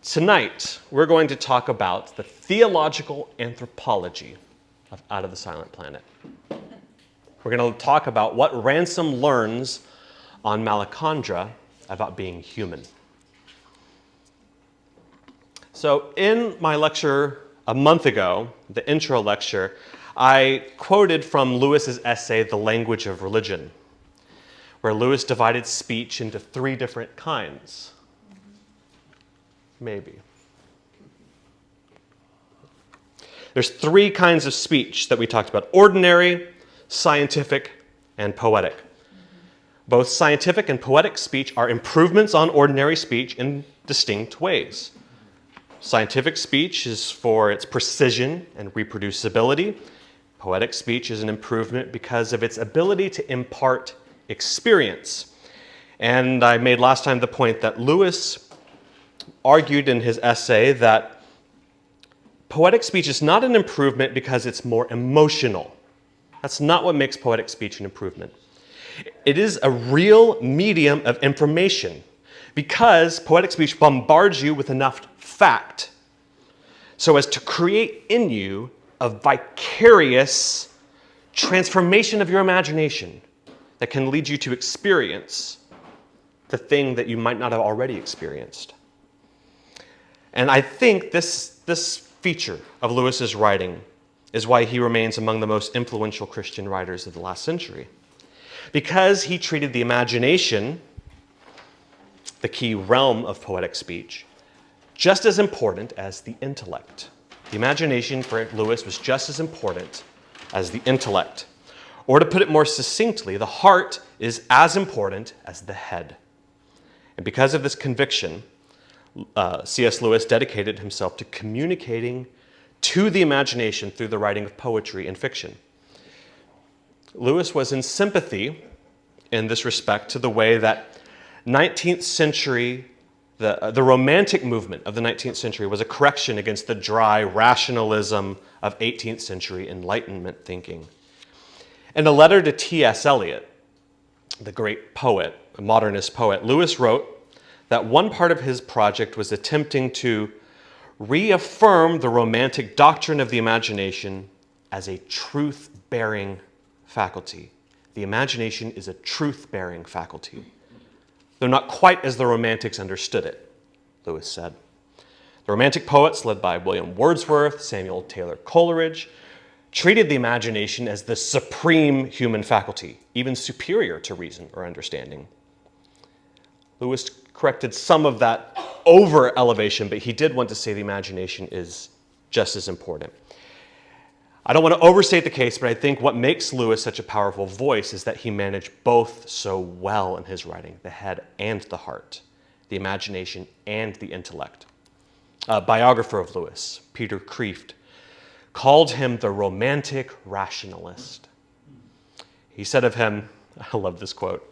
Tonight, we're going to talk about the theological anthropology of Out of the Silent Planet. We're going to talk about what Ransom learns on Malacandra about being human. So in my lecture a month ago, the intro lecture, I quoted from Lewis's essay, The Language of Religion, where Lewis divided speech into three different kinds. Maybe. There's three kinds of speech that we talked about: ordinary, scientific, and poetic. Both scientific and poetic speech are improvements on ordinary speech in distinct ways. Scientific speech is for its precision and reproducibility. Poetic speech is an improvement because of its ability to impart experience. And I made last time the point that Lewis argued in his essay that poetic speech is not an improvement because it's more emotional. That's not what makes poetic speech an improvement. It is a real medium of information because poetic speech bombards you with enough fact so as to create in you a vicarious transformation of your imagination that can lead you to experience the thing that you might not have already experienced. And I think this feature of Lewis's writing is why he remains among the most influential Christian writers of the last century. Because he treated the imagination, the key realm of poetic speech, just as important as the intellect. The imagination for Lewis was just as important as the intellect. Or to put it more succinctly, the heart is as important as the head. And because of this conviction, C.S. Lewis dedicated himself to communicating to the imagination through the writing of poetry and fiction. Lewis was in sympathy in this respect to the way that 19th century, the Romantic movement of the 19th century was a correction against the dry rationalism of 18th century Enlightenment thinking. In a letter to T.S. Eliot, the great poet, a modernist poet, Lewis wrote that one part of his project was attempting to reaffirm the Romantic doctrine of the imagination as a truth-bearing faculty. The imagination is a truth-bearing faculty, though not quite as the Romantics understood it, Lewis said. The Romantic poets, led by William Wordsworth, Samuel Taylor Coleridge, treated the imagination as the supreme human faculty, even superior to reason or understanding. Lewis corrected some of that over-elevation, but he did want to say the imagination is just as important. I don't want to overstate the case, but I think what makes Lewis such a powerful voice is that he managed both so well in his writing, the head and the heart, the imagination and the intellect. A biographer of Lewis, Peter Kreeft, called him the romantic rationalist. He said of him, I love this quote,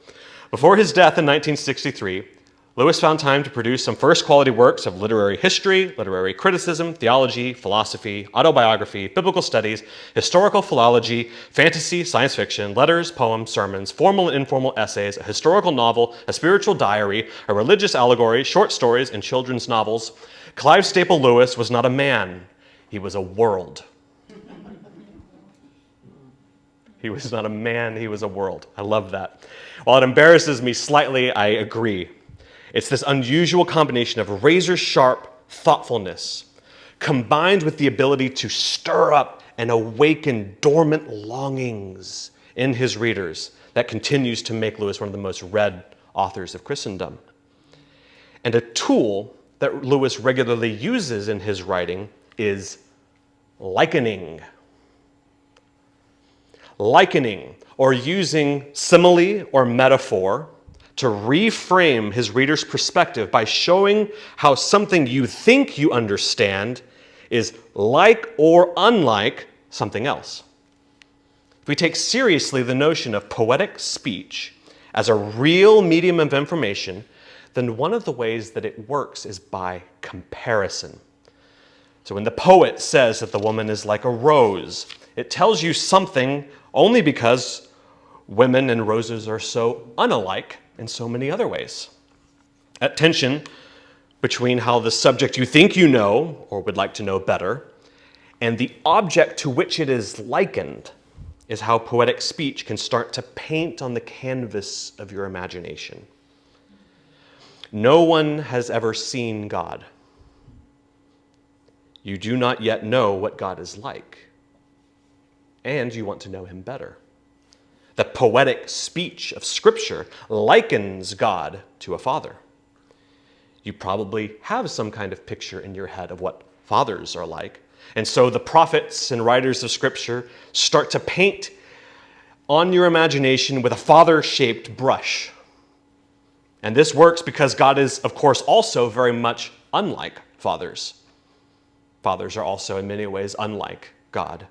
"Before his death in 1963, Lewis found time to produce some first-quality works of literary history, literary criticism, theology, philosophy, autobiography, biblical studies, historical philology, fantasy, science fiction, letters, poems, sermons, formal and informal essays, a historical novel, a spiritual diary, a religious allegory, short stories, and children's novels. Clive Staple Lewis was not a man, he was a world." He was not a man, he was a world. I love that. While it embarrasses me slightly, I agree. It's this unusual combination of razor-sharp thoughtfulness combined with the ability to stir up and awaken dormant longings in his readers that continues to make Lewis one of the most read authors of Christendom. And a tool that Lewis regularly uses in his writing is likening. Likening, or using simile or metaphor to reframe his reader's perspective by showing how something you think you understand is like or unlike something else. If we take seriously the notion of poetic speech as a real medium of information, then one of the ways that it works is by comparison. So when the poet says that the woman is like a rose, it tells you something only because women and roses are so unalike in so many other ways. At tension, between how the subject you think you know or would like to know better and the object to which it is likened is how poetic speech can start to paint on the canvas of your imagination. No one has ever seen God. You do not yet know what God is like, and you want to know him better. The poetic speech of Scripture likens God to a father. You probably have some kind of picture in your head of what fathers are like, and so the prophets and writers of Scripture start to paint on your imagination with a father-shaped brush. And this works because God is, of course, also very much unlike fathers. Fathers are also in many ways unlike God.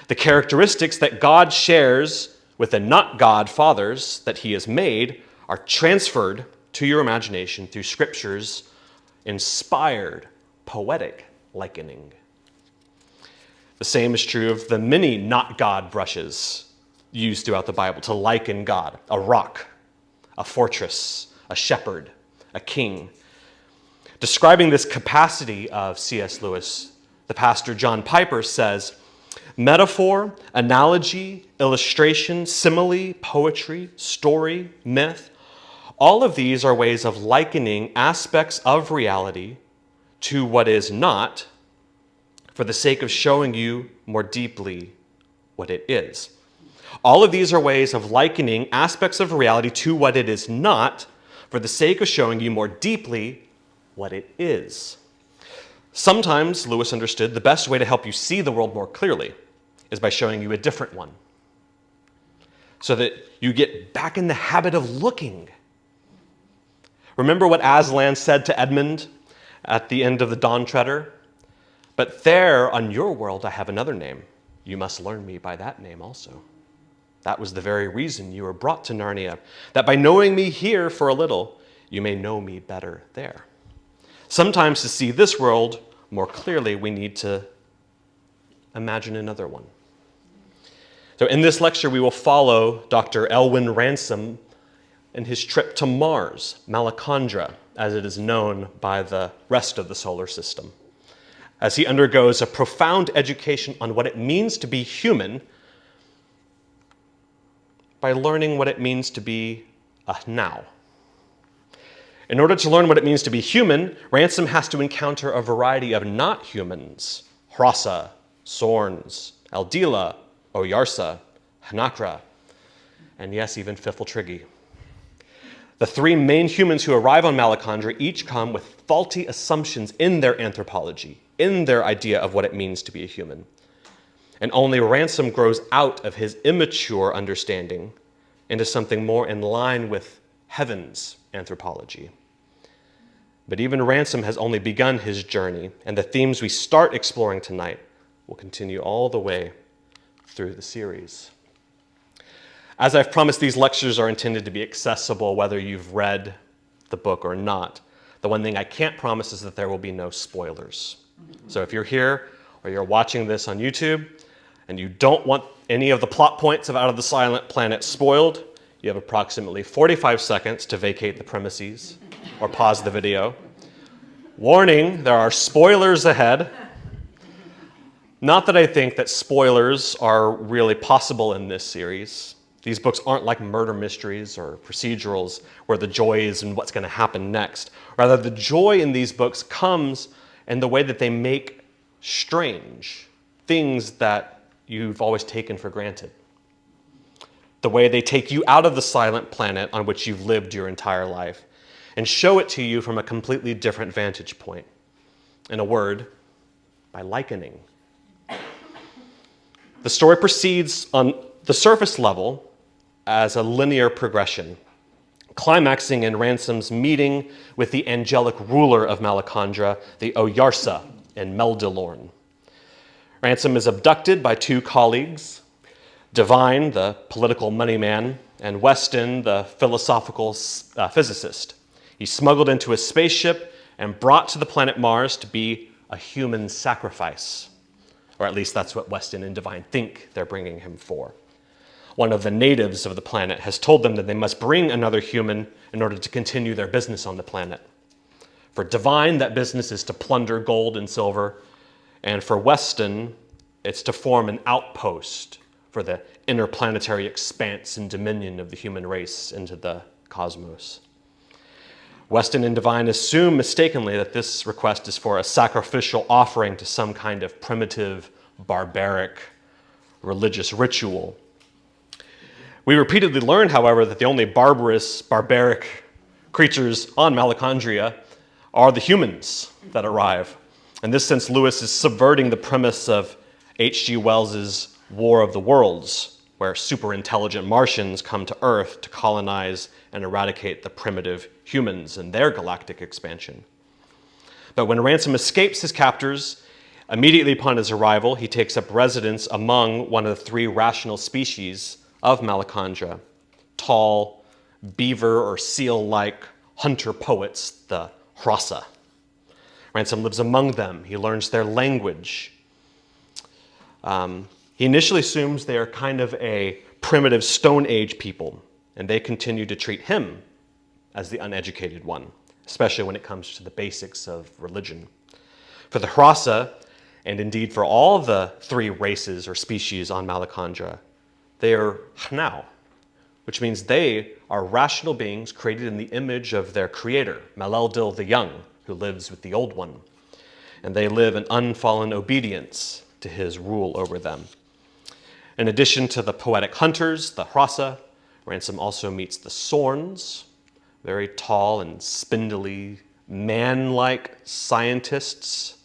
The characteristics that God shares with the not God fathers that he has made are transferred to your imagination through Scripture's inspired, poetic likening. The same is true of the many not God brushes used throughout the Bible to liken God: a rock, a fortress, a shepherd, a king. Describing this capacity of C.S. Lewis, the pastor John Piper says, metaphor, analogy, illustration, simile, poetry, story, myth, all of these are ways of likening aspects of reality to what is not for the sake of showing you more deeply what it is. All of these are ways of likening aspects of reality to what it is not for the sake of showing you more deeply what it is. Sometimes, Lewis understood, the best way to help you see the world more clearly is by showing you a different one, so that you get back in the habit of looking. Remember what Aslan said to Edmund at the end of the Dawn Treader? But there on your world I have another name. You must learn me by that name also. That was the very reason you were brought to Narnia, that by knowing me here for a little, you may know me better there. Sometimes to see this world more clearly, we need to imagine another one. So in this lecture, we will follow Dr. Elwin Ransom in his trip to Mars, Malacandra, as it is known by the rest of the solar system, as he undergoes a profound education on what it means to be human by learning what it means to be a now. In order to learn what it means to be human, Ransom has to encounter a variety of not humans: Hrassa, Sorns, Aldila, Oyarsa, Hanakra, and yes, even Fifiltriggi. The three main humans who arrive on Malacandra each come with faulty assumptions in their anthropology, in their idea of what it means to be a human. And only Ransom grows out of his immature understanding into something more in line with heaven's anthropology. But even Ransom has only begun his journey, and the themes we start exploring tonight will continue all the way through the series. As I've promised, these lectures are intended to be accessible whether you've read the book or not. The one thing I can't promise is that there will be no spoilers. So if you're here or you're watching this on YouTube and you don't want any of the plot points of Out of the Silent Planet spoiled, you have approximately 45 seconds to vacate the premises or pause the video. Warning, there are spoilers ahead. Not that I think that spoilers are really possible in this series. These books aren't like murder mysteries or procedurals where the joy is in what's going to happen next. Rather, the joy in these books comes in the way that they make strange things that you've always taken for granted. The way they take you out of the silent planet on which you've lived your entire life and show it to you from a completely different vantage point. In a word, by likening. The story proceeds on the surface level as a linear progression, climaxing in Ransom's meeting with the angelic ruler of Malacandra, the Oyarsa in Meldilorn. Ransom is abducted by two colleagues, Divine, the political money man, and Weston, the philosophical physicist. He's smuggled into a spaceship and brought to the planet Mars to be a human sacrifice. Or at least that's what Weston and Divine think they're bringing him for. One of the natives of the planet has told them that they must bring another human in order to continue their business on the planet. For Divine, that business is to plunder gold and silver. And for Weston, it's to form an outpost for the interplanetary expanse and dominion of the human race into the cosmos. Weston and Divine assume mistakenly that this request is for a sacrificial offering to some kind of primitive, barbaric, religious ritual. We repeatedly learn, however, that the only barbarous, barbaric creatures on Malacandra are the humans that arrive. In this sense, Lewis is subverting the premise of H.G. Wells's War of the Worlds, where super-intelligent Martians come to Earth to colonize and eradicate the primitive humans in their galactic expansion. But when Ransom escapes his captors, immediately upon his arrival, he takes up residence among one of the three rational species of Malacandra, tall, beaver or seal-like hunter poets, the Hrassa. Ransom lives among them. He learns their language. He initially assumes they are kind of a primitive Stone Age people, and they continue to treat him as the uneducated one, especially when it comes to the basics of religion. For the Hrassa, and indeed for all the three races or species on Malacandra, they are Hnau, which means they are rational beings created in the image of their creator, Malel-Dil the Young, who lives with the Old One. And they live in unfallen obedience to his rule over them. In addition to the poetic hunters, the Hrassa, Ransom also meets the Sorns, very tall and spindly, man-like scientists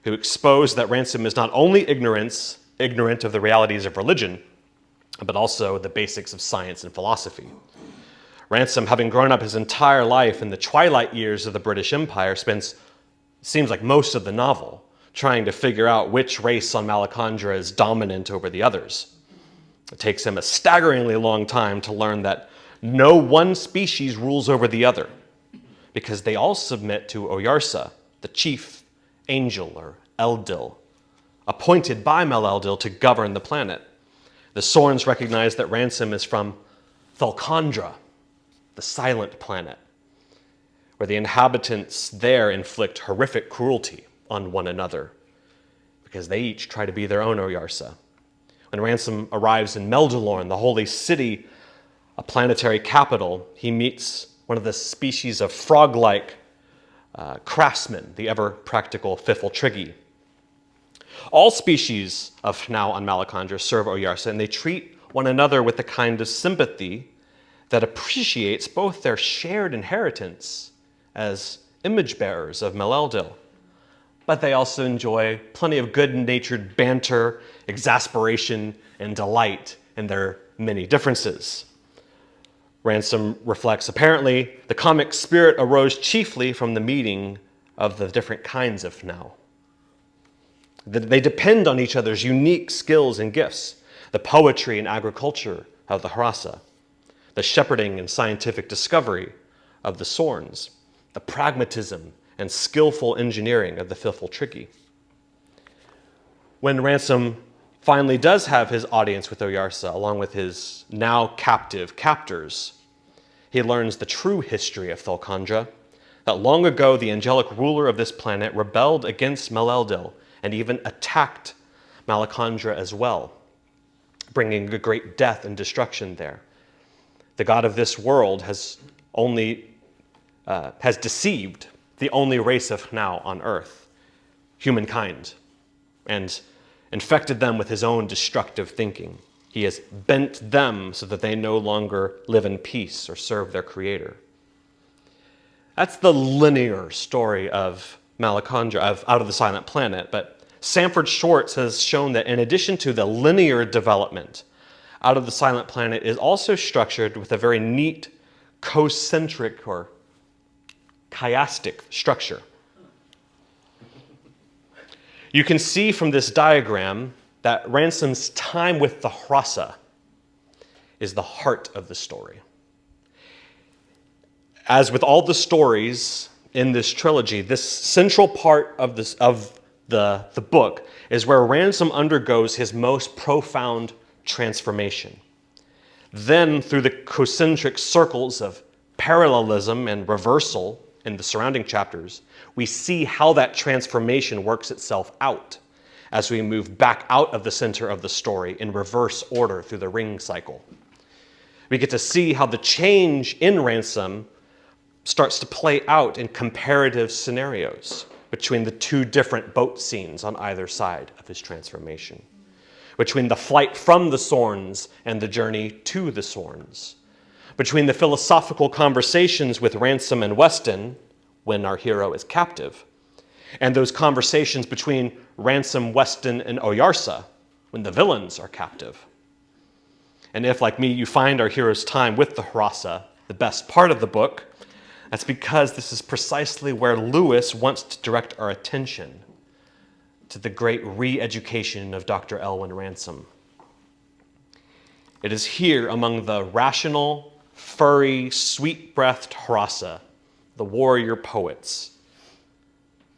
who expose that Ransom is not only ignorant of the realities of religion, but also the basics of science and philosophy. Ransom, having grown up his entire life in the twilight years of the British Empire, spends, seems like most of the novel, trying to figure out which race on Malacandra is dominant over the others. It takes him a staggeringly long time to learn that no one species rules over the other, because they all submit to Oyarsa, the chief angel or Eldil, appointed by Malel-Dil to govern the planet. The Sorns recognize that Ransom is from Thalcandra, the silent planet, where the inhabitants there inflict horrific cruelty on one another, because they each try to be their own Oyarsa. When Ransom arrives in Meldalorn, the holy city, a planetary capital, he meets one of the species of frog-like craftsmen, the ever-practical Fifiltrigi. All species of now on Malacandra serve Oyarsa, and they treat one another with the kind of sympathy that appreciates both their shared inheritance as image-bearers of Malel-Dil, but they also enjoy plenty of good-natured banter, exasperation, and delight in their many differences. Ransom reflects, apparently, the comic spirit arose chiefly from the meeting of the different kinds of now. They depend on each other's unique skills and gifts, the poetry and agriculture of the Hrassa, the shepherding and scientific discovery of the Sorns, the pragmatism and skillful engineering of the Fifiltrigi. When Ransom finally does have his audience with Oyarsa, along with his now captive captors, he learns the true history of Thalcandra, that long ago the angelic ruler of this planet rebelled against Malel-Dil and even attacked Malacandra as well, bringing a great death and destruction there. The God of this world has deceived the only race of now on earth, humankind, and infected them with his own destructive thinking. He has bent them so that they no longer live in peace or serve their creator. That's the linear story of Malacandra, of Out of the Silent Planet, but Sanford Schwartz has shown that in addition to the linear development, Out of the Silent Planet is also structured with a very neat concentric or chiastic structure. You can see from this diagram that Ransom's time with the Hrassa is the heart of the story. As with all the stories in this trilogy, this central part of the book is where Ransom undergoes his most profound transformation. Then, through the concentric circles of parallelism and reversal in the surrounding chapters, we see how that transformation works itself out as we move back out of the center of the story in reverse order through the ring cycle. We get to see how the change in Ransom starts to play out in comparative scenarios between the two different boat scenes on either side of his transformation, between the flight from the Sorns and the journey to the Sorns, between the philosophical conversations with Ransom and Weston when our hero is captive, and those conversations between Ransom, Weston, and Oyarsa when the villains are captive. And if, like me, you find our hero's time with the Hrossa the best part of the book, that's because this is precisely where Lewis wants to direct our attention to the great re-education of Dr. Elwin Ransom. It is here among the rational, furry, sweet-breathed Hrossa, the warrior poets,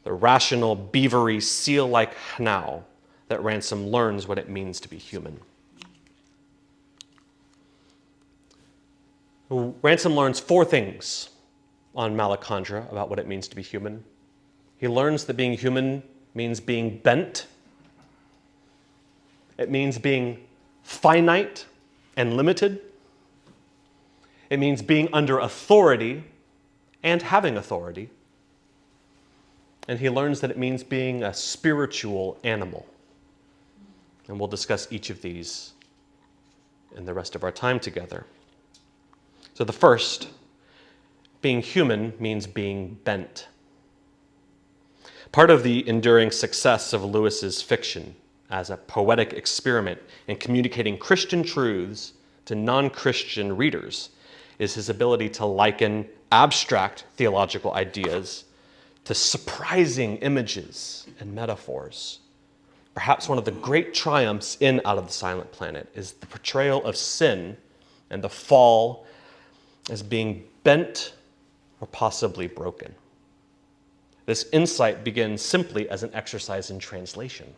the rational, beavery, seal-like Hnau, that Ransom learns what it means to be human. Ransom learns 4 things on Malacandra about what it means to be human. He learns that being human means being bent. It means being finite and limited. It means being under authority and having authority. And he learns that it means being a spiritual animal. And we'll discuss each of these in the rest of our time together. So the first, being human means being bent. Part of the enduring success of Lewis's fiction as a poetic experiment in communicating Christian truths to non-Christian readers is his ability to liken abstract theological ideas to surprising images and metaphors. Perhaps one of the great triumphs in Out of the Silent Planet is the portrayal of sin and the fall as being bent or possibly broken. This insight begins simply as an exercise in translation.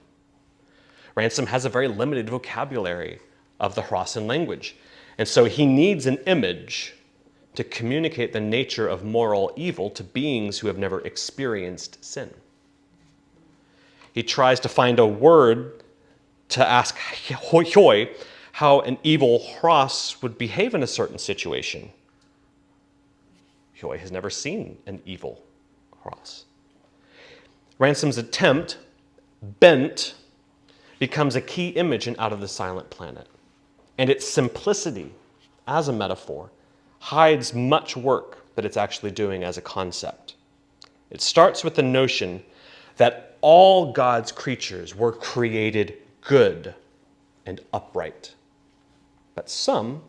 Ransom has a very limited vocabulary of the Hrossan language, and so he needs an image to communicate the nature of moral evil to beings who have never experienced sin. He tries to find a word to ask Hjoi how an evil Hross would behave in a certain situation. Hjoi has never seen an evil Hross. Ransom's attempt, bent, becomes a key image in Out of the Silent Planet. And its simplicity as a metaphor hides much work that it's actually doing as a concept. It starts with the notion that all God's creatures were created good and upright. But some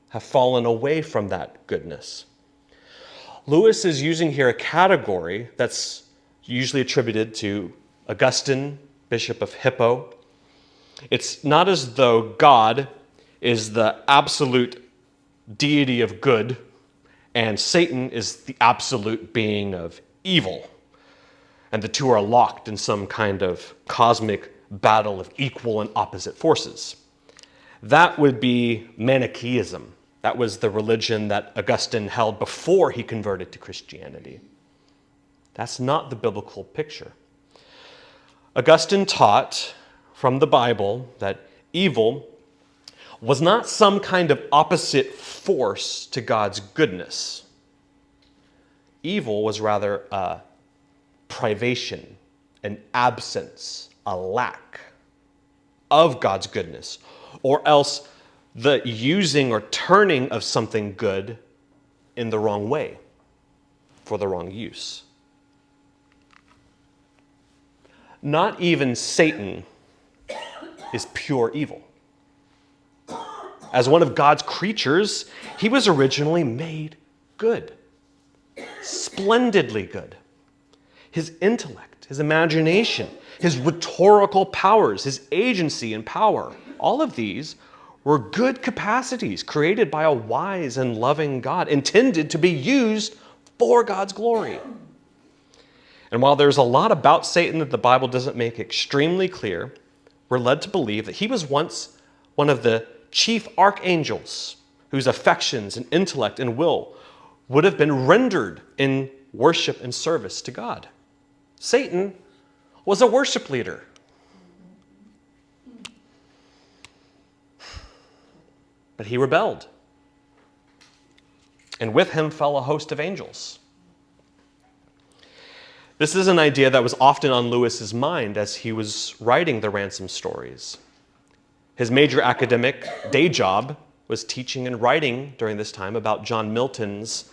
have fallen away from that goodness. Lewis is using here a category that's usually attributed to Augustine, Bishop of Hippo. It's not as though God is the absolute deity of good and Satan is the absolute being of evil, and the two are locked in some kind of cosmic battle of equal and opposite forces. That would be Manichaeism. That was the religion that Augustine held before he converted to Christianity. That's not the biblical picture. Augustine taught from the Bible that evil was not some kind of opposite force to God's goodness. Evil was rather a privation, an absence, a lack of God's goodness, or else the using or turning of something good in the wrong way, for the wrong use. Not even Satan is pure evil. As one of God's creatures, he was originally made good, splendidly good. His intellect, his imagination, his rhetorical powers, his agency and power, all of these were good capacities created by a wise and loving God, intended to be used for God's glory. And while there's a lot about Satan that the Bible doesn't make extremely clear, we're led to believe that he was once one of the chief archangels whose affections and intellect and will would have been rendered in worship and service to God. Satan was a worship leader. But he rebelled. And with him fell a host of angels. This is an idea that was often on Lewis's mind as he was writing the Ransom stories. His major academic day job was teaching and writing during this time about John Milton's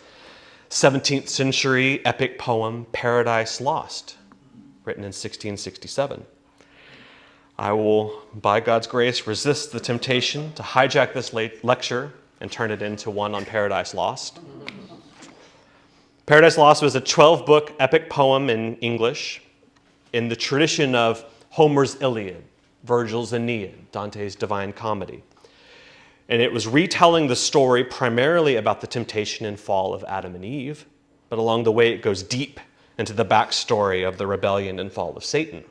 17th century epic poem, Paradise Lost, written in 1667. I will, by God's grace, resist the temptation to hijack this lecture and turn it into one on Paradise Lost. Paradise Lost was a 12-book epic poem in English in the tradition of Homer's Iliad, Virgil's Aeneid, Dante's Divine Comedy. And it was retelling the story primarily about the temptation and fall of Adam and Eve, but along the way it goes deep into the backstory of the rebellion and fall of Satan.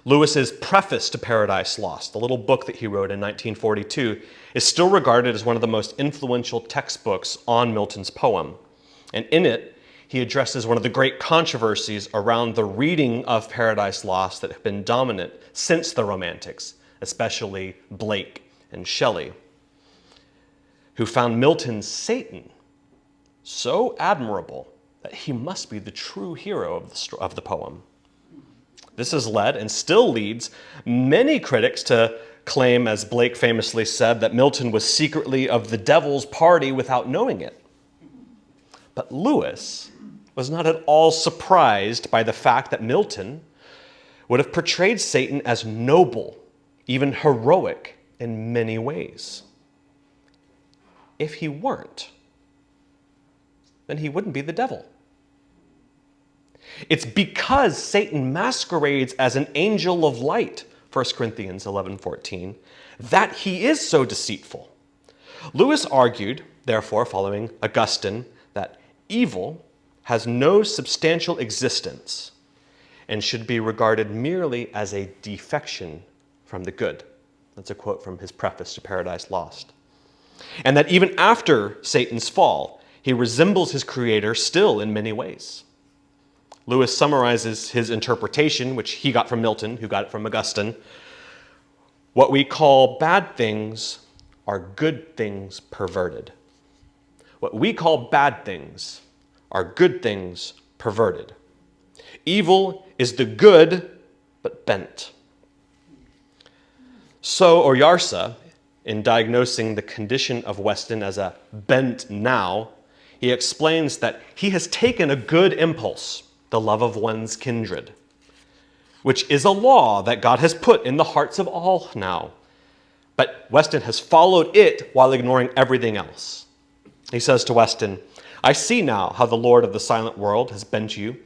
Lewis's preface to Paradise Lost, the little book that he wrote in 1942, is still regarded as one of the most influential textbooks on Milton's poem. And in it, he addresses one of the great controversies around the reading of Paradise Lost that have been dominant since the Romantics, especially Blake and Shelley, who found Milton's Satan so admirable that he must be the true hero of the poem. This has led, and still leads, many critics to claim, as Blake famously said, that Milton was secretly of the devil's party without knowing it. But Lewis was not at all surprised by the fact that Milton would have portrayed Satan as noble, even heroic in many ways. If he weren't, then he wouldn't be the devil. It's because Satan masquerades as an angel of light, 1 Corinthians 11:14, that he is so deceitful. Lewis argued, therefore, following Augustine, that evil has no substantial existence and should be regarded merely as a defection from the good. That's a quote from his preface to Paradise Lost. And that even after Satan's fall, he resembles his creator still in many ways. Lewis summarizes his interpretation, which he got from Milton, who got it from Augustine. What we call bad things are good things perverted. What we call bad things are good things perverted. Evil is the good, but bent. So Oyarsa, in diagnosing the condition of Weston as a bent now, he explains that he has taken a good impulse, the love of one's kindred, which is a law that God has put in the hearts of all now. But Weston has followed it while ignoring everything else. He says to Weston, I see now how the Lord of the silent world has bent you.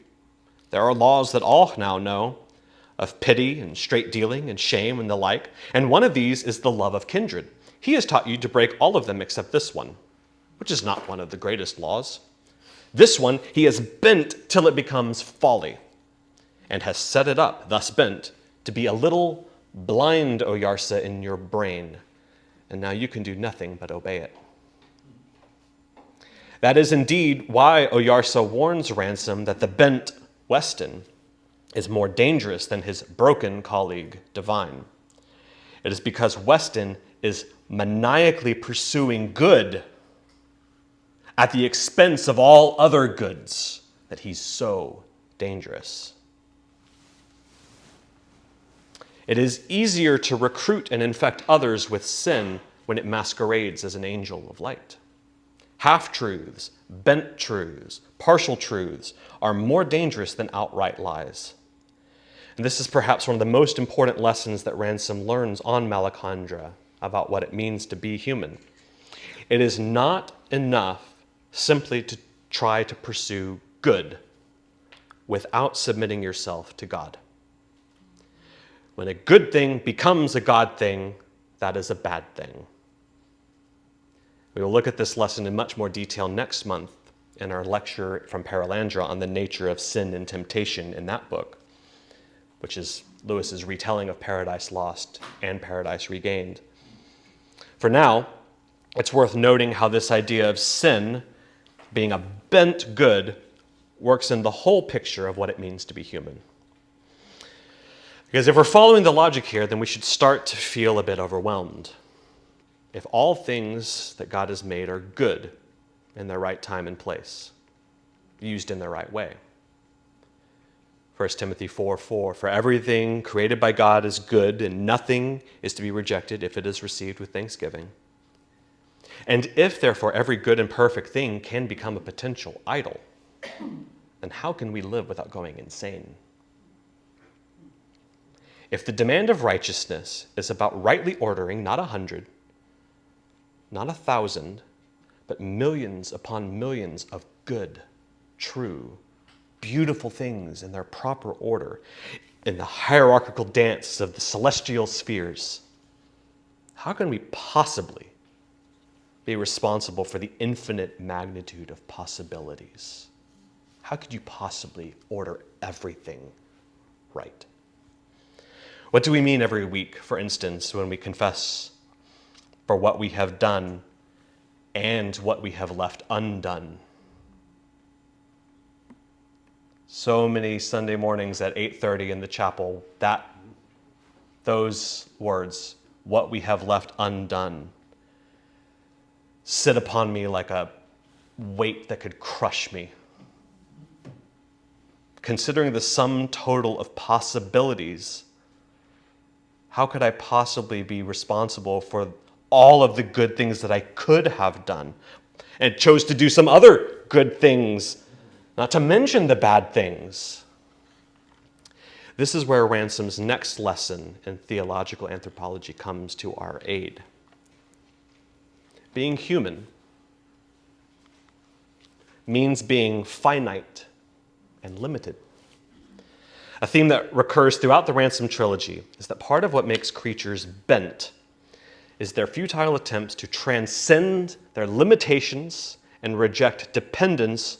There are laws that all now know, of pity and straight dealing and shame and the like, and one of these is the love of kindred. He has taught you to break all of them except this one, which is not one of the greatest laws. This one he has bent till it becomes folly, and has set it up, thus bent, to be a little blind, Oyarsa, in your brain, and now you can do nothing but obey it. That is indeed why Oyarsa warns Ransom that the bent Weston is more dangerous than his broken colleague, Divine. It is because Weston is maniacally pursuing good at the expense of all other goods that he's so dangerous. It is easier to recruit and infect others with sin when it masquerades as an angel of light. Half-truths, bent truths, partial truths are more dangerous than outright lies. And this is perhaps one of the most important lessons that Ransom learns on Malacandra about what it means to be human. It is not enough simply to try to pursue good without submitting yourself to God. When a good thing becomes a God thing, that is a bad thing. We will look at this lesson in much more detail next month in our lecture from Paralandra on the nature of sin and temptation in that book, which is Lewis's retelling of Paradise Lost and Paradise Regained. For now, it's worth noting how this idea of sin being a bent good works in the whole picture of what it means to be human. Because if we're following the logic here, then we should start to feel a bit overwhelmed. If all things that God has made are good in their right time and place, used in the right way. 1 Timothy 4:4, for everything created by God is good, and nothing is to be rejected if it is received with thanksgiving. And if, therefore, every good and perfect thing can become a potential idol, then how can we live without going insane? If the demand of righteousness is about rightly ordering not 100, not 1,000, but millions upon millions of good, true, beautiful things in their proper order, in the hierarchical dance of the celestial spheres, how can we possibly be responsible for the infinite magnitude of possibilities? How could you possibly order everything right? What do we mean every week, for instance, when we confess for what we have done and what we have left undone? So many Sunday mornings at 8:30 in the chapel, those words, what we have left undone, sit upon me like a weight that could crush me. Considering the sum total of possibilities, how could I possibly be responsible for all of the good things that I could have done and chose to do some other good things, not to mention the bad things? This is where Ransom's next lesson in theological anthropology comes to our aid. Being human means being finite and limited. A theme that recurs throughout the Ransom Trilogy is that part of what makes creatures bent is their futile attempts to transcend their limitations and reject dependence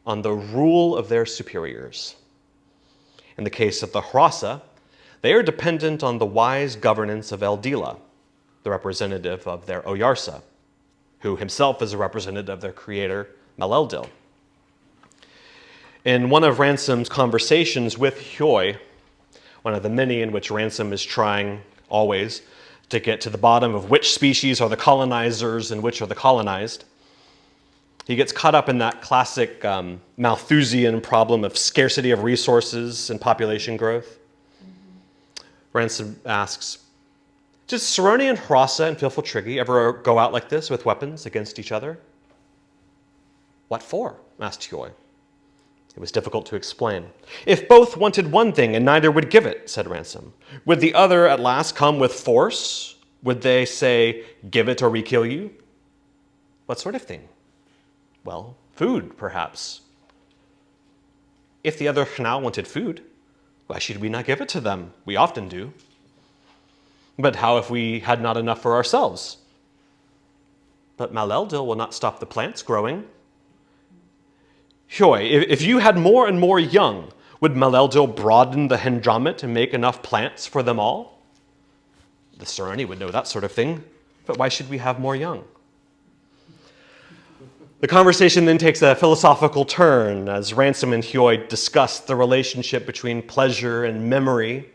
on the rule of their superiors. In the case of the Hrasa, they are dependent on the wise governance of Eldila, the representative of their Oyarsa, who himself is a representative of their creator, Maleldil. In one of Ransom's conversations with Hyoy, one of the many in which Ransom is trying always to get to the bottom of which species are the colonizers and which are the colonized, he gets caught up in that classic Malthusian problem of scarcity of resources and population growth. Ransom asks, did Saroni and Hrasa and Filfiltrigi ever go out like this with weapons against each other? What for? Asked Hyoy. It was difficult to explain. If both wanted one thing and neither would give it, said Ransom, would the other at last come with force? Would they say, give it or we kill you? What sort of thing? Well, food, perhaps. If the other Hnau wanted food, why should we not give it to them? We often do. But how if we had not enough for ourselves? But Maleldil will not stop the plants growing. Hyoy, if you had more and more young, would Maleldil broaden the Hendramit and make enough plants for them all? The Saroni would know that sort of thing, but why should we have more young? The conversation then takes a philosophical turn as Ransom and Hyoy discuss the relationship between pleasure and memory,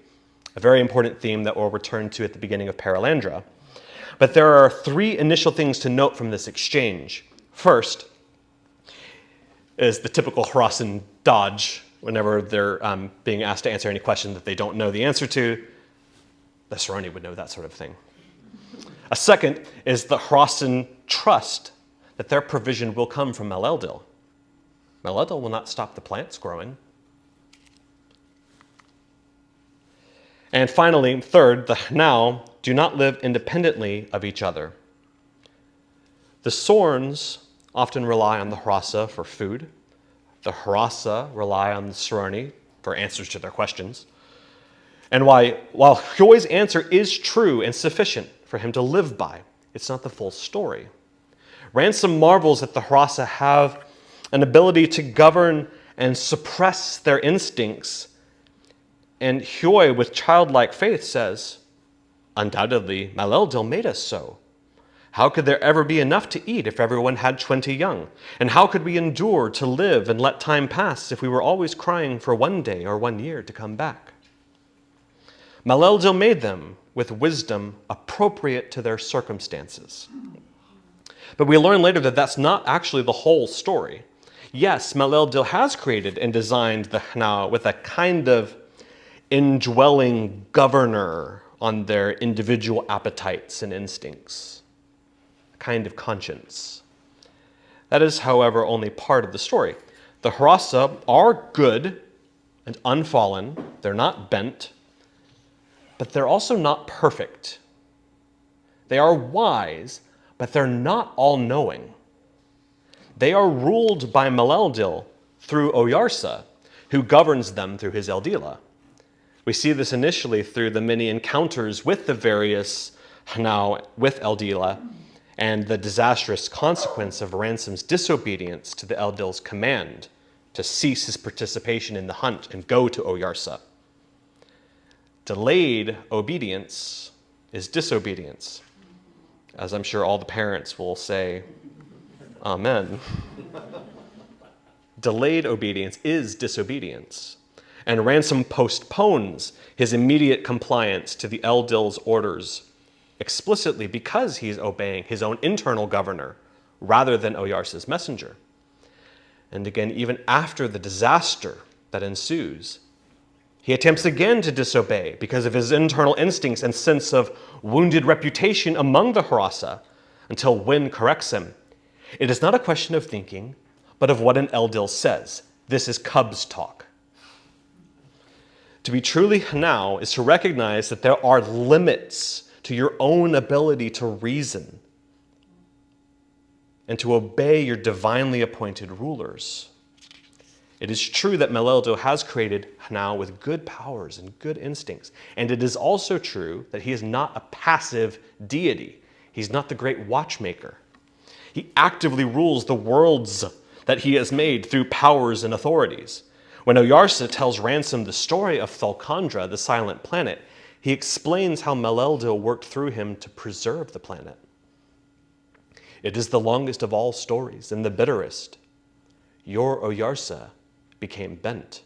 a very important theme that we'll return to at the beginning of Paralandra. But there are three initial things to note from this exchange. First is the typical Hrasan dodge whenever they're being asked to answer any question that they don't know the answer to. The Saroni would know that sort of thing. A second is the Hrasan trust that their provision will come from Maleldil. Maleldil will not stop the plants growing. And finally, third, the Hnau do not live independently of each other. The Sorns often rely on the Hrasa for food. The Hrasa rely on the Saroni for answers to their questions. And while Hyoy's answer is true and sufficient for him to live by, it's not the full story. Ransom marvels that the Hrasa have an ability to govern and suppress their instincts. And Hyoy, with childlike faith, says, undoubtedly, Maleldil made us so. How could there ever be enough to eat if everyone had 20 young? And how could we endure to live and let time pass if we were always crying for 1 day or 1 year to come back? Maleldio made them with wisdom appropriate to their circumstances. But we learn later that that's not actually the whole story. Yes, Maleldio has created and designed the Hnau with a kind of indwelling governor on their individual appetites and instincts, a kind of conscience. That is, however, only part of the story. The Hrasa are good and unfallen. They're not bent, but they're also not perfect. They are wise, but they're not all-knowing. They are ruled by Maleldio through Oyarsa, who governs them through his Eldila. We see this initially through the many encounters with the various Hnau with Eldila and the disastrous consequence of Ransom's disobedience to the Eldil's command to cease his participation in the hunt and go to Oyarsa. Delayed obedience is disobedience, as I'm sure all the parents will say, Amen. Delayed obedience is disobedience, and Ransom postpones his immediate compliance to the Eldil's orders explicitly because he's obeying his own internal governor rather than Oyarsa's messenger. And again, even after the disaster that ensues, he attempts again to disobey because of his internal instincts and sense of wounded reputation among the Hrasa until Wynne corrects him. It is not a question of thinking, but of what an Eldil says. This is Cubs talk. To be truly Hnau is to recognize that there are limits to your own ability to reason and to obey your divinely appointed rulers. It is true that Maleldio has created Hnau with good powers and good instincts, and it is also true that he is not a passive deity. He's not the great watchmaker. He actively rules the worlds that he has made through powers and authorities. When Oyarsa tells Ransom the story of Thalcandra, the silent planet, he explains how Maleldio worked through him to preserve the planet. It is the longest of all stories and the bitterest. Your Oyarsa became bent.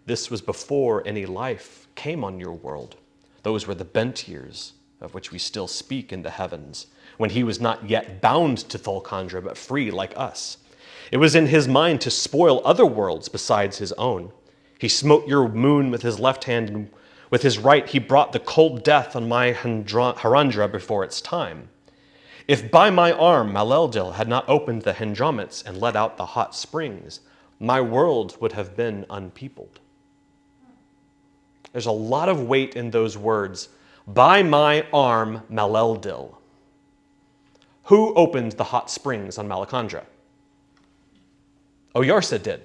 This was before any life came on your world. Those were the bent years of which we still speak in the heavens, when he was not yet bound to Thalcandra, but free like us. It was in his mind to spoil other worlds besides his own. He smote your moon with his left hand, and with his right he brought the cold death on my Harandra before its time. If by my arm Maleldio had not opened the Hendromets and let out the hot springs, my world would have been unpeopled. There's a lot of weight in those words. By my arm, Maleldio. Who opened the hot springs on Malacandra? Oyarsa did.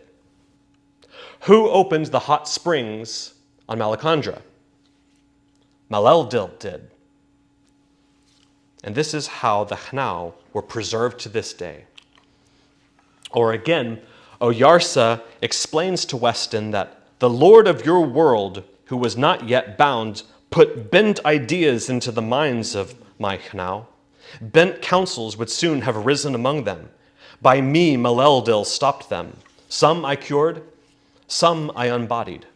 Who opened the hot springs on Malacandra? Maleldio did. And this is how the Hnau were preserved to this day. Or again, Oyarsa explains to Weston that the Lord of your world, who was not yet bound, put bent ideas into the minds of my Hnau. Bent counsels would soon have arisen among them. By me, Maleldio stopped them. Some I cured, some I unbodied.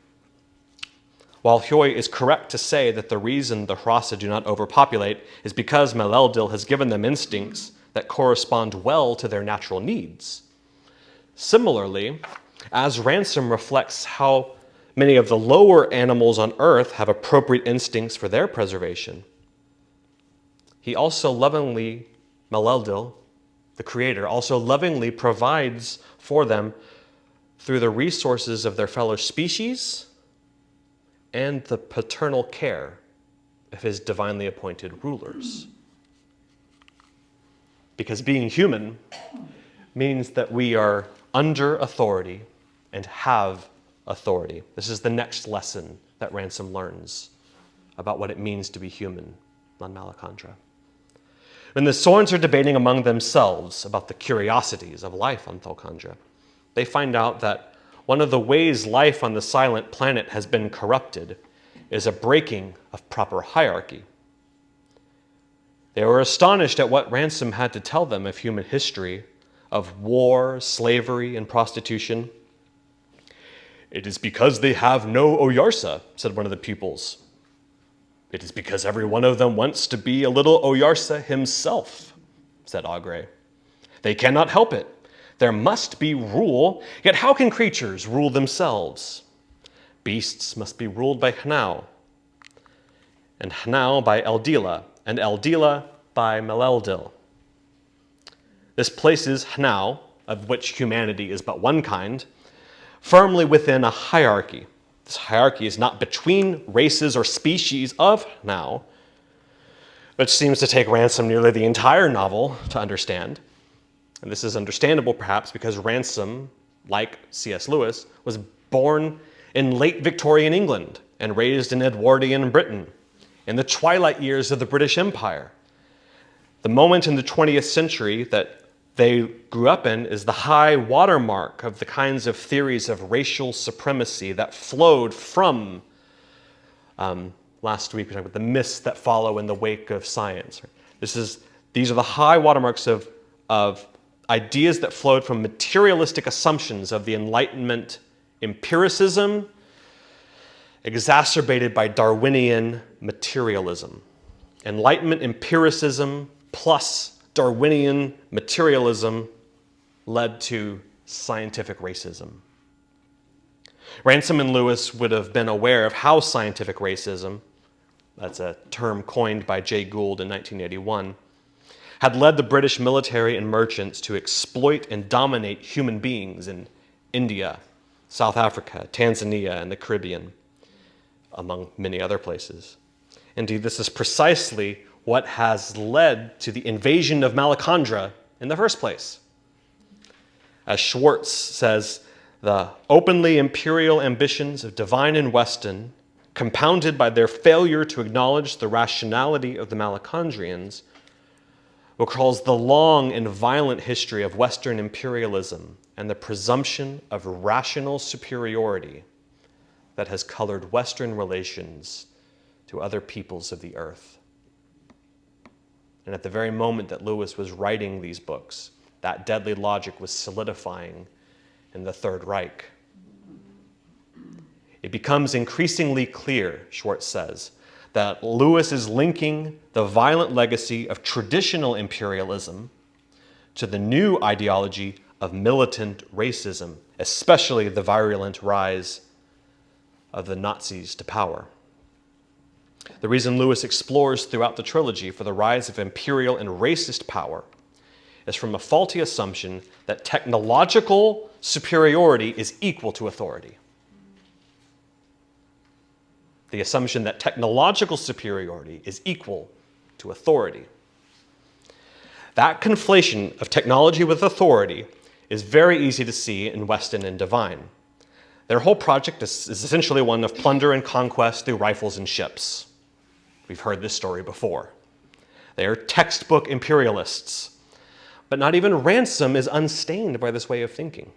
While Hyoy is correct to say that the reason the Hrasa do not overpopulate is because Maleldio has given them instincts that correspond well to their natural needs. Similarly, as Ransom reflects how many of the lower animals on earth have appropriate instincts for their preservation, he also lovingly, Maleldio, the creator, also lovingly provides for them through the resources of their fellow species and the paternal care of his divinely appointed rulers. Because being human means that we are under authority and have authority. This is the next lesson that Ransom learns about what it means to be human on Malacandra. When the Sorns are debating among themselves about the curiosities of life on Thalcandra, they find out that one of the ways life on the silent planet has been corrupted is a breaking of proper hierarchy. They were astonished at what Ransom had to tell them of human history, of war, slavery, and prostitution. "It is because they have no Oyarsa," said one of the pupils. "It is because every one of them wants to be a little Oyarsa himself," said Agre. "They cannot help it. There must be rule, yet how can creatures rule themselves? Beasts must be ruled by Hnau, and Hnau by Eldila, and Eldila by Meleldil. This places Hnau, of which humanity is but one kind, firmly within a hierarchy. This hierarchy is not between races or species of Hnau, which seems to take Ransom nearly the entire novel to understand. And this is understandable, perhaps, because Ransom, like C.S. Lewis, was born in late Victorian England and raised in Edwardian Britain, in the twilight years of the British Empire. The moment in the 20th century that they grew up in is the high watermark of the kinds of theories of racial supremacy that flowed from, last week we talked about the myths that follow in the wake of science. These are the high watermarks of ideas that flowed from materialistic assumptions of the Enlightenment empiricism, exacerbated by Darwinian materialism. Enlightenment empiricism plus Darwinian materialism led to scientific racism. Ransom and Lewis would have been aware of how scientific racism, that's a term coined by Jay Gould in 1981, had led the British military and merchants to exploit and dominate human beings in India, South Africa, Tanzania, and the Caribbean, among many other places. Indeed, this is precisely what has led to the invasion of Malacandra in the first place. As Schwartz says, the openly imperial ambitions of Divine and Weston, compounded by their failure to acknowledge the rationality of the Malacandrians, recalls the long and violent history of Western imperialism and the presumption of rational superiority that has colored Western relations to other peoples of the earth. And at the very moment that Lewis was writing these books, that deadly logic was solidifying in the Third Reich. It becomes increasingly clear, Schwartz says, that Lewis is linking the violent legacy of traditional imperialism to the new ideology of militant racism, especially the virulent rise of the Nazis to power. The reason Lewis explores throughout the trilogy for the rise of imperial and racist power is from a faulty assumption that technological superiority is equal to authority. The assumption that technological superiority is equal to authority. That conflation of technology with authority is very easy to see in Weston and Divine. Their whole project is essentially one of plunder and conquest through rifles and ships. We've heard this story before. They are textbook imperialists. But not even Ransom is unstained by this way of thinking.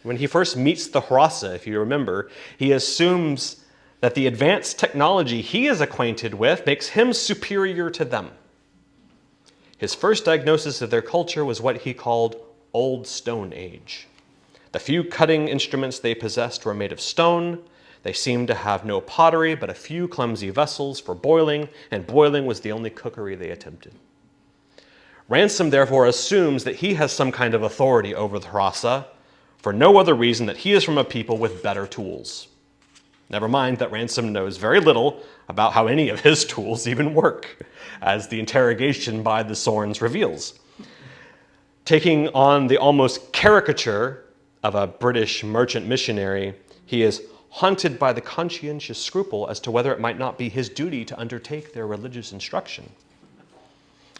When he first meets the Hrasa, if you remember, he assumes that the advanced technology he is acquainted with makes him superior to them. His first diagnosis of their culture was what he called Old Stone Age. The few cutting instruments they possessed were made of stone. They seemed to have no pottery, but a few clumsy vessels for boiling, and boiling was the only cookery they attempted. Ransom therefore assumes that he has some kind of authority over the Hrasa for no other reason that he is from a people with better tools. Never mind that Ransom knows very little about how any of his tools even work, as the interrogation by the Sorns reveals. Taking on the almost caricature of a British merchant missionary, he is haunted by the conscientious scruple as to whether it might not be his duty to undertake their religious instruction.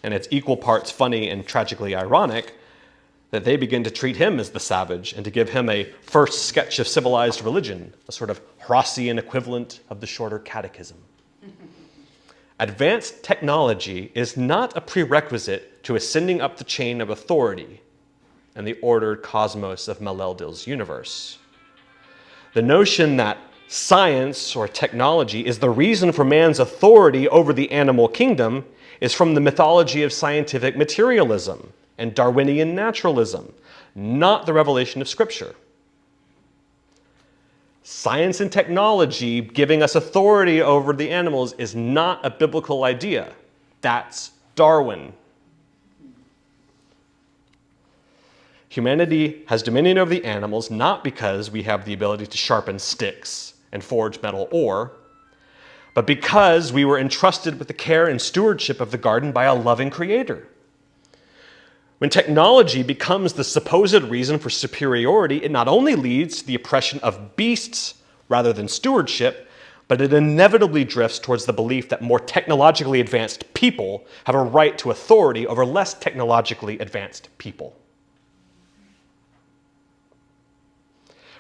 And it's equal parts funny and tragically ironic that they begin to treat him as the savage and to give him a first sketch of civilized religion, a sort of Horacian equivalent of the shorter catechism. Advanced technology is not a prerequisite to ascending up the chain of authority in the ordered cosmos of Meleldil's universe. The notion that science or technology is the reason for man's authority over the animal kingdom is from the mythology of scientific materialism and Darwinian naturalism, not the revelation of Scripture. Science and technology giving us authority over the animals is not a biblical idea. That's Darwin. Humanity has dominion over the animals not because we have the ability to sharpen sticks and forge metal ore, but because we were entrusted with the care and stewardship of the garden by a loving creator. When technology becomes the supposed reason for superiority, it not only leads to the oppression of beasts rather than stewardship, but it inevitably drifts towards the belief that more technologically advanced people have a right to authority over less technologically advanced people.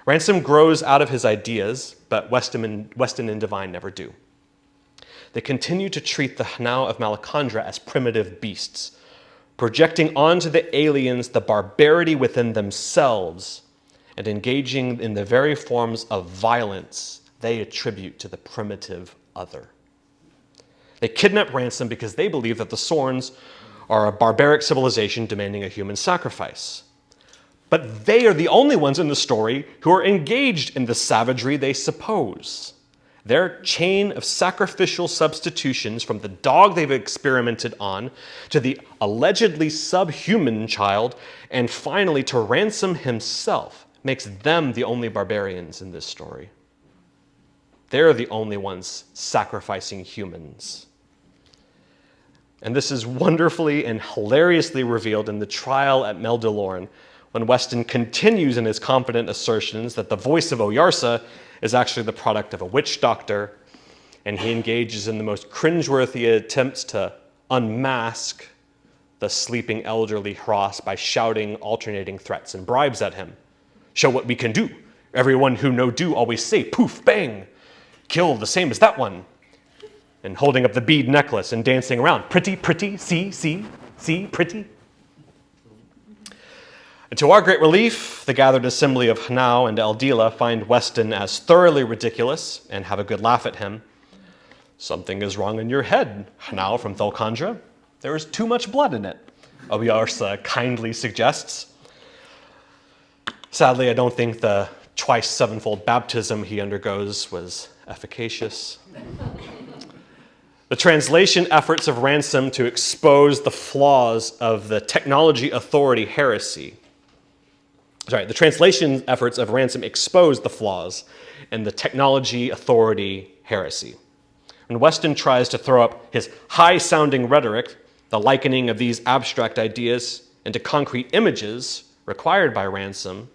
Ransom grows out of his ideas, but Weston and Devine never do. They continue to treat the Hnau of Malacandra as primitive beasts, projecting onto the aliens the barbarity within themselves and engaging in the very forms of violence they attribute to the primitive other. They kidnap Ransom because they believe that the Sorns are a barbaric civilization demanding a human sacrifice. But they are the only ones in the story who are engaged in the savagery they suppose. Their chain of sacrificial substitutions from the dog they've experimented on to the allegedly subhuman child and finally to Ransom himself makes them the only barbarians in this story. They're the only ones sacrificing humans. And this is wonderfully and hilariously revealed in the trial at Mel Delorme when Weston continues in his confident assertions that the voice of Oyarsa is actually the product of a witch doctor, and he engages in the most cringeworthy attempts to unmask the sleeping elderly Hross by shouting alternating threats and bribes at him. Show what we can do. Everyone who no do always say, poof, bang, kill the same as that one. And holding up the bead necklace and dancing around. Pretty, pretty, see, pretty. And to our great relief, the gathered assembly of Hnau and Eldila find Weston as thoroughly ridiculous and have a good laugh at him. Something is wrong in your head, Hnau from Thalcandra. There is too much blood in it, Oyarsa kindly suggests. Sadly, I don't think the twice sevenfold baptism he undergoes was efficacious. The translation efforts of Ransom to expose the flaws of the technology authority heresy. The translation efforts of Ransom expose the flaws in the technology authority heresy. When Weston tries to throw up his high-sounding rhetoric, the likening of these abstract ideas into concrete images required by Ransom,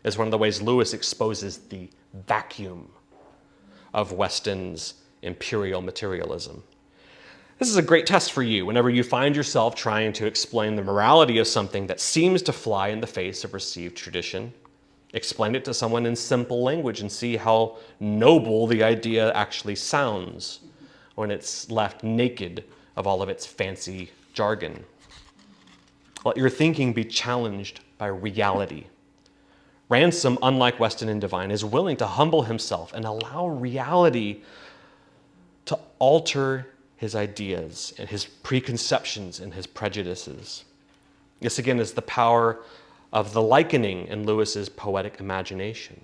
is one of the ways Lewis exposes the vacuum of Weston's imperial materialism. This is a great test for you whenever you find yourself trying to explain the morality of something that seems to fly in the face of received tradition. Explain it to someone in simple language and see how noble the idea actually sounds when it's left naked of all of its fancy jargon. Let your thinking be challenged by reality. Ransom, unlike Weston and Devine, is willing to humble himself and allow reality to alter his ideas and his preconceptions and his prejudices. This again is the power of the likening in Lewis's poetic imagination.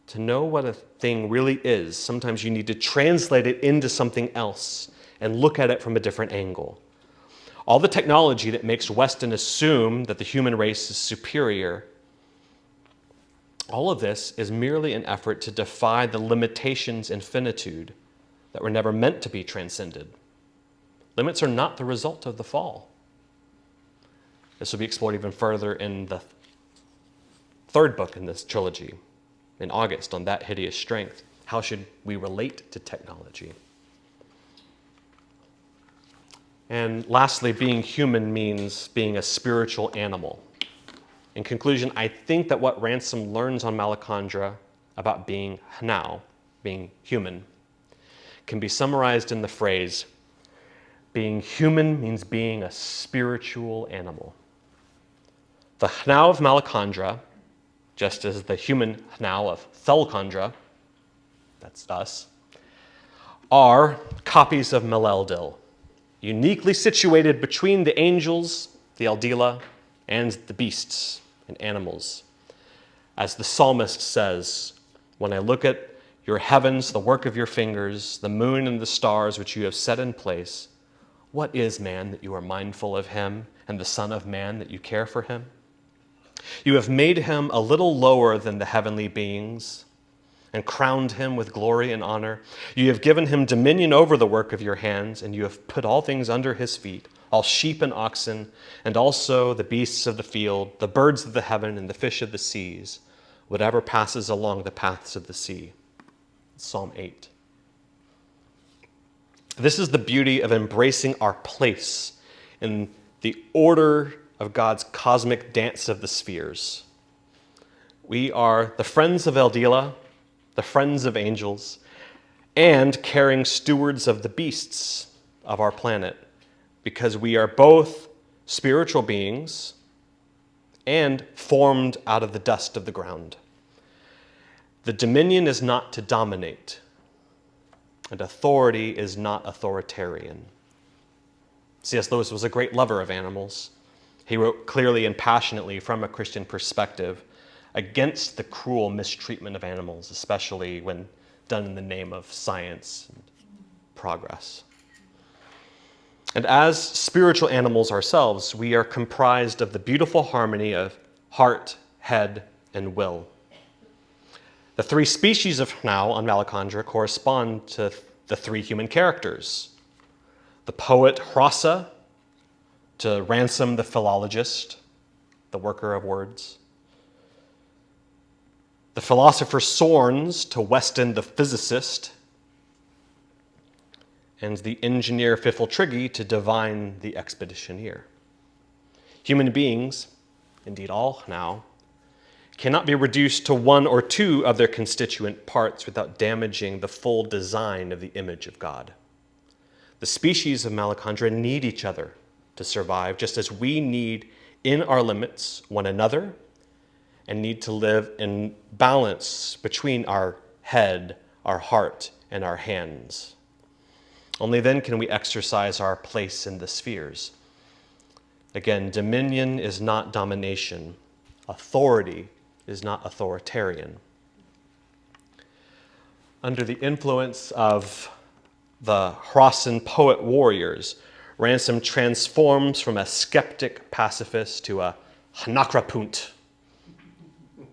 To know what a thing really is, sometimes you need to translate it into something else and look at it from a different angle. All the technology that makes Weston assume that the human race is superior, all of this is merely an effort to defy the limitations in finitude that were never meant to be transcended. Limits are not the result of the fall. This will be explored even further in the third book in this trilogy, in August, on That Hideous Strength. How should we relate to technology? And lastly, being human means being a spiritual animal. In conclusion, I think that what Ransom learns on Malacandra about being Hnau, being human, can be summarized in the phrase, being human means being a spiritual animal. The Hnau of Malacandra, just as the human Hnau of Thalcandra, that's us, are copies of Maleldil, uniquely situated between the angels, the Eldila, and the beasts and animals. As the psalmist says, when I look at your heavens, the work of your fingers, the moon and the stars which you have set in place, what is man that you are mindful of him, and the son of man that you care for him? You have made him a little lower than the heavenly beings and crowned him with glory and honor. You have given him dominion over the work of your hands, and you have put all things under his feet, all sheep and oxen, and also the beasts of the field, the birds of the heaven, and the fish of the seas, whatever passes along the paths of the sea. Psalm 8. This is the beauty of embracing our place in the order of God's cosmic dance of the spheres. We are the friends of Eldila, the friends of angels, and caring stewards of the beasts of our planet, because we are both spiritual beings and formed out of the dust of the ground. The dominion is not to dominate, and authority is not authoritarian. C.S. Lewis was a great lover of animals. He wrote clearly and passionately from a Christian perspective against the cruel mistreatment of animals, especially when done in the name of science and progress. And as spiritual animals ourselves, we are comprised of the beautiful harmony of heart, head, and will. The three species of now on Malacandra correspond to the three human characters. The poet Rasa, to Ransom the philologist, the worker of words. The philosopher Sorns to Weston the physicist, and the engineer Fiffletrigge to Divine the expeditioneer. Human beings, indeed all now, cannot be reduced to one or two of their constituent parts without damaging the full design of the image of God. The species of Malacandra need each other to survive, just as we need, in our limits, one another, and need to live in balance between our head, our heart, and our hands. Only then can we exercise our place in the spheres. Again, dominion is not domination. Authority is not authoritarian. Under the influence of the Hrasan poet warriors, Ransom transforms from a skeptic pacifist to a Hanakrapunt,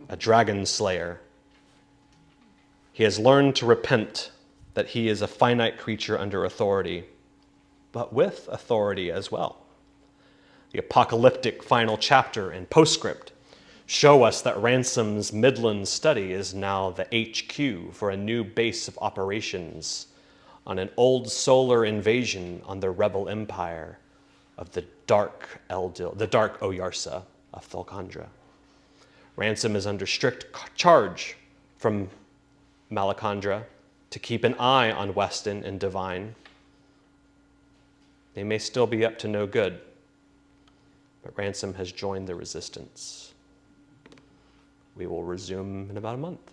a dragon slayer. He has learned to repent that he is a finite creature under authority, but with authority as well. The apocalyptic final chapter and postscript show us that Ransom's Midland study is now the HQ for a new base of operations on an old solar invasion on the rebel empire of the dark Oyarsa of Malacandra. Ransom is under strict charge from Malacandra to keep an eye on Weston and Divine. They may still be up to no good, but Ransom has joined the resistance. We will resume in about a month.